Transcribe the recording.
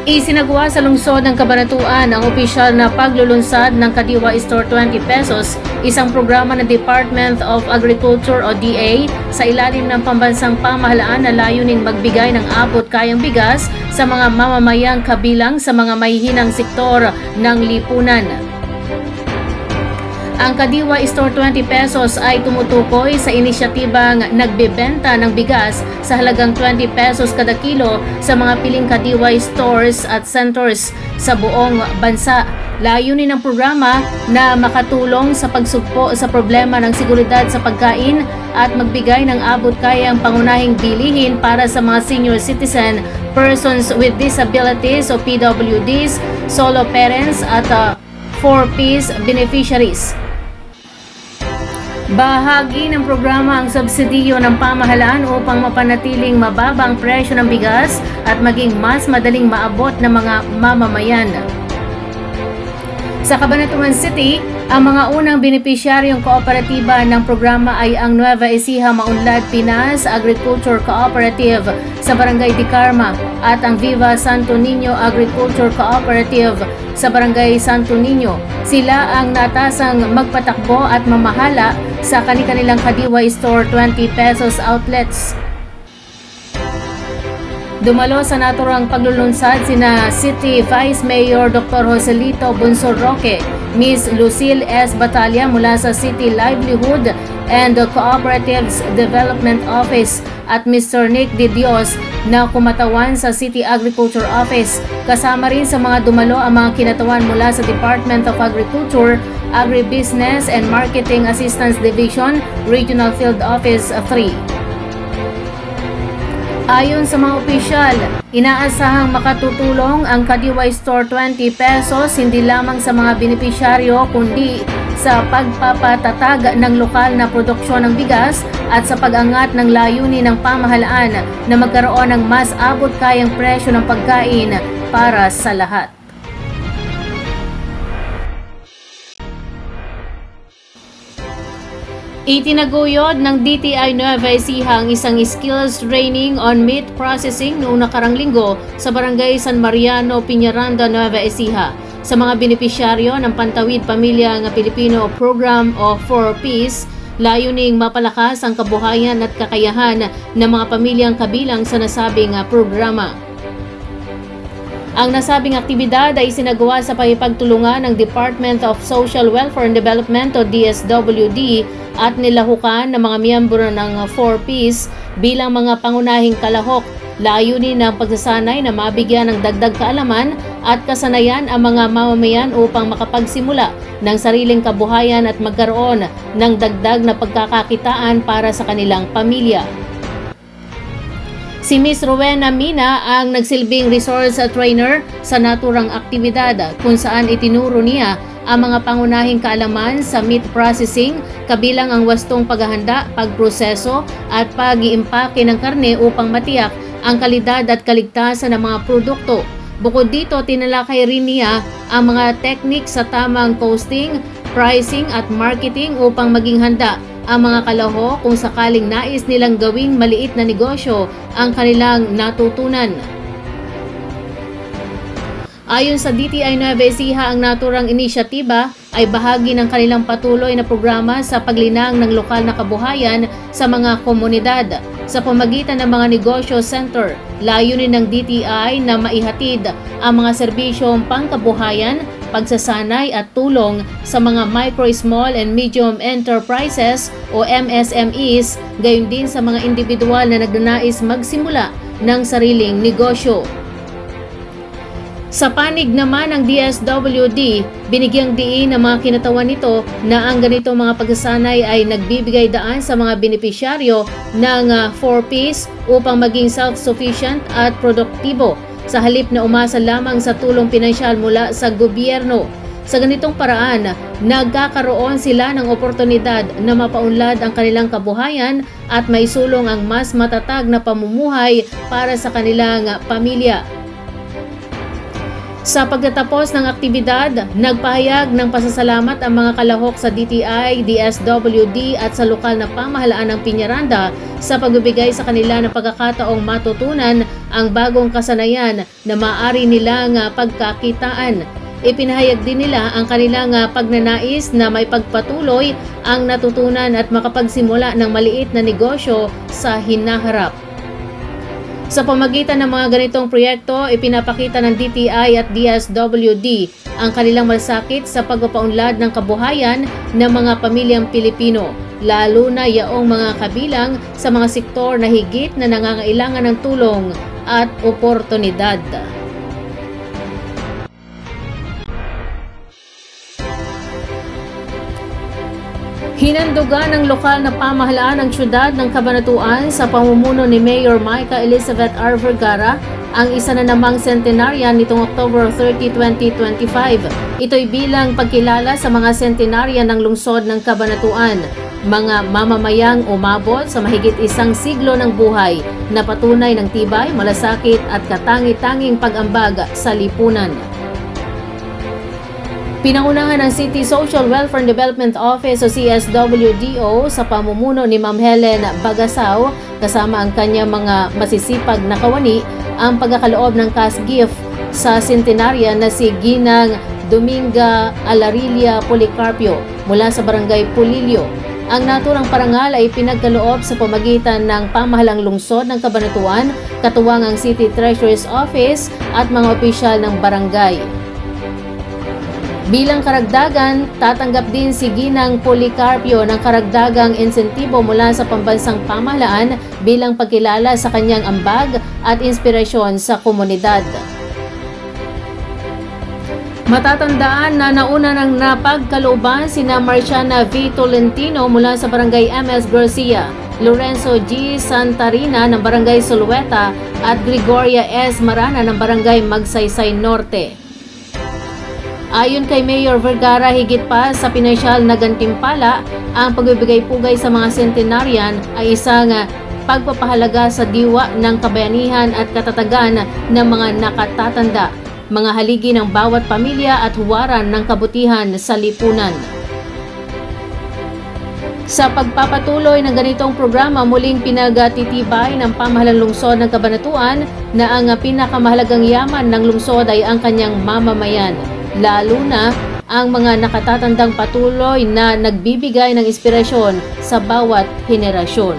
Isinagawa sa lungsod ng Cabanatuan ang opisyal na paglulunsad ng Kadiwa Store 20 pesos, isang programa ng Department of Agriculture o DA sa ilalim ng pambansang pamahalaan na layuning magbigay ng abot kayang bigas sa mga mamamayang kabilang sa mga mahihinang sektor ng lipunan. Ang Kadiwa Store 20 pesos ay tumutukoy sa inisyatibang nagbebenta ng bigas sa halagang 20 pesos kada kilo sa mga piling Kadiwa stores at centers sa buong bansa. Layunin ng programa na makatulong sa pagsugpo sa problema ng seguridad sa pagkain at magbigay ng abot kayang pangunahing bilihin para sa mga senior citizen, persons with disabilities o PWDs, solo parents at 4Ps beneficiaries. Bahagi ng programa ang subsidiyo ng pamahalaan upang mapanatiling mababa ang presyo ng bigas at maging mas madaling maabot ng mga mamamayan. Sa Cabanatuan City, ang mga unang benepisyaryong kooperatiba ng programa ay ang Nueva Ecija Maunlad Pinas Agriculture Cooperative sa Barangay Di Carma at ang Viva Santo Niño Agriculture Cooperative sa Barangay Santo Niño. Sila ang natasang magpatakbo at mamahala sa kanilang Kadiwa Store 20 pesos outlets. Dumalo sa naturang paglulunsad sina City Vice Mayor Dr. Joselito Bunsor Roque, Ms. Lucille S. Batalla mula sa City Livelihood and Cooperatives Development Office at Mr. Nick De Dios na kumatawan sa City Agriculture Office. Kasama rin sa mga dumalo ang mga kinatawan mula sa Department of Agriculture, Agribusiness and Marketing Assistance Division, Regional Field Office 3. Ayon sa mga opisyal, inaasahang makatutulong ang Kadiwa Store 20 pesos hindi lamang sa mga benepisyaryo kundi sa pagpapatatag ng lokal na produksyon ng bigas at sa pag-angat ng layunin ng pamahalaan na magkaroon ng mas abot kayang presyo ng pagkain para sa lahat. Itinaguyod ng DTI Nueva Ecija ang isang skills training on meat processing noong nakarang linggo sa Barangay San Mariano, Piñaranda, Nueva Ecija. Sa mga benepisyaryo ng Pantawid Pamilya ng Pilipino Program o 4Ps, layuning mapalakas ang kabuhayan at kakayahan ng mga pamilyang kabilang sa nasabing programa. Ang nasabing aktibidad ay sinagawa sa pakikipagtulungan ng Department of Social Welfare and Development o DSWD at nilahukan ng mga miyembro ng 4Ps bilang mga pangunahing kalahok. Layunin ng pagsasanay na mabigyan ng dagdag kaalaman at kasanayan ang mga mamamayan upang makapagsimula ng sariling kabuhayan at magkaroon ng dagdag na pagkakakitaan para sa kanilang pamilya. Si Ms. Rowena Mina ang nagsilbing resource trainer sa naturang aktibidad kung saan itinuro niya ang mga pangunahing kaalaman sa meat processing kabilang ang wastong paghahanda, pagproseso at pag-iimpake ng karne upang matiyak ang kalidad at kaligtasan ng mga produkto. Bukod dito, tinalakay rin niya ang mga technique sa tamang costing, pricing at marketing upang maging handa ang mga kalahok kung sakaling nais nilang gawing maliit na negosyo ang kanilang natutunan. Ayon sa DTI Nueva Ecija, ang naturang inisyatiba ay bahagi ng kanilang patuloy na programa sa paglinang ng lokal na kabuhayan sa mga komunidad. Sa pamagitan ng mga negosyo center, layunin ng DTI na maihatid ang mga serbisyong pangkabuhayan, pagsasanay at tulong sa mga micro, small and medium enterprises o MSMEs, gayon din sa mga individual na nagnanais magsimula ng sariling negosyo. Sa panig naman ng DSWD, binigyang diin ng mga kinatawan nito na ang ganito mga pagsasanay ay nagbibigay daan sa mga benepisyaryo ng 4Ps upang maging self-sufficient at produktibo sa halip na umasa lamang sa tulong pinansyal mula sa gobyerno. Sa ganitong paraan, nagkakaroon sila ng oportunidad na mapaunlad ang kanilang kabuhayan at maisulong ang mas matatag na pamumuhay para sa kanilang pamilya. Sa pagtatapos ng aktibidad, nagpahayag ng pasasalamat ang mga kalahok sa DTI, DSWD at sa lokal na pamahalaan ng Peñaranda sa pagbibigay sa kanila ng pagkakataong matutunan ang bagong kasanayan na maaari nilang pagkakitaan. Ipinahayag din nila ang kanilang pagnanais na may pagpatuloy ang natutunan at makapagsimula ng maliit na negosyo sa hinaharap. Sa pamagitan ng mga ganitong proyekto, ipinapakita ng DTI at DSWD ang kanilang malasakit sa pagpapaunlad ng kabuhayan ng mga pamilyang Pilipino, lalo na yaong mga kabilang sa mga sektor na higit na nangangailangan ng tulong at oportunidad. Hinandugan ng lokal na pamahalaan ng siyudad ng Cabanatuan sa pamumuno ni Mayor Myca Elizabeth R. Vergara ang isa na namang centenarian nitong October 30, 2025. Ito'y bilang pagkilala sa mga centenarian ng lungsod ng Cabanatuan, mga mamamayang umabot sa mahigit isang siglo ng buhay na patunay ng tibay, malasakit at katangi-tanging pag-ambag sa lipunan. Pinangunahan ng City Social Welfare and Development Office o CSWDO sa pamumuno ni Ma'am Helen Bagasaw kasama ang kanyang mga masisipag na kawani ang pagkakaloob ng cash gift sa centenarian na si Ginang Dominga Alarilia Policarpio mula sa Barangay Pulilio. Ang naturang parangal ay pinagkaloob sa pamagitan ng pamahalang lungsod ng Cabanatuan, katuwang ang City Treasurer's Office at mga opisyal ng barangay. Bilang karagdagan, tatanggap din si Ginang Policarpio ng karagdagang insentibo mula sa pambansang pamahalaan bilang pagkilala sa kanyang ambag at inspirasyon sa komunidad. Matatandaan na nauna ng napagkalooban sina Marciana V. Tolentino mula sa Barangay MS Garcia, Lorenzo G. Santarina ng Barangay Solueta at Gregoria S. Marana ng Barangay Magsaysay Norte. Ayon kay Mayor Vergara, higit pa sa pinansyal na gantimpala, ang pagbibigay-pugay sa mga centenarian ay isang pagpapahalaga sa diwa ng kabayanihan at katatagan ng mga nakatatanda, mga haligi ng bawat pamilya at huwaran ng kabutihan sa lipunan. Sa pagpapatuloy ng ganitong programa, muling pinagtitibay ng pamahalang lungsod ng Cabanatuan na ang pinakamahalagang yaman ng lungsod ay ang kanyang mamamayan, lalo na ang mga nakatatandang patuloy na nagbibigay ng inspirasyon sa bawat henerasyon.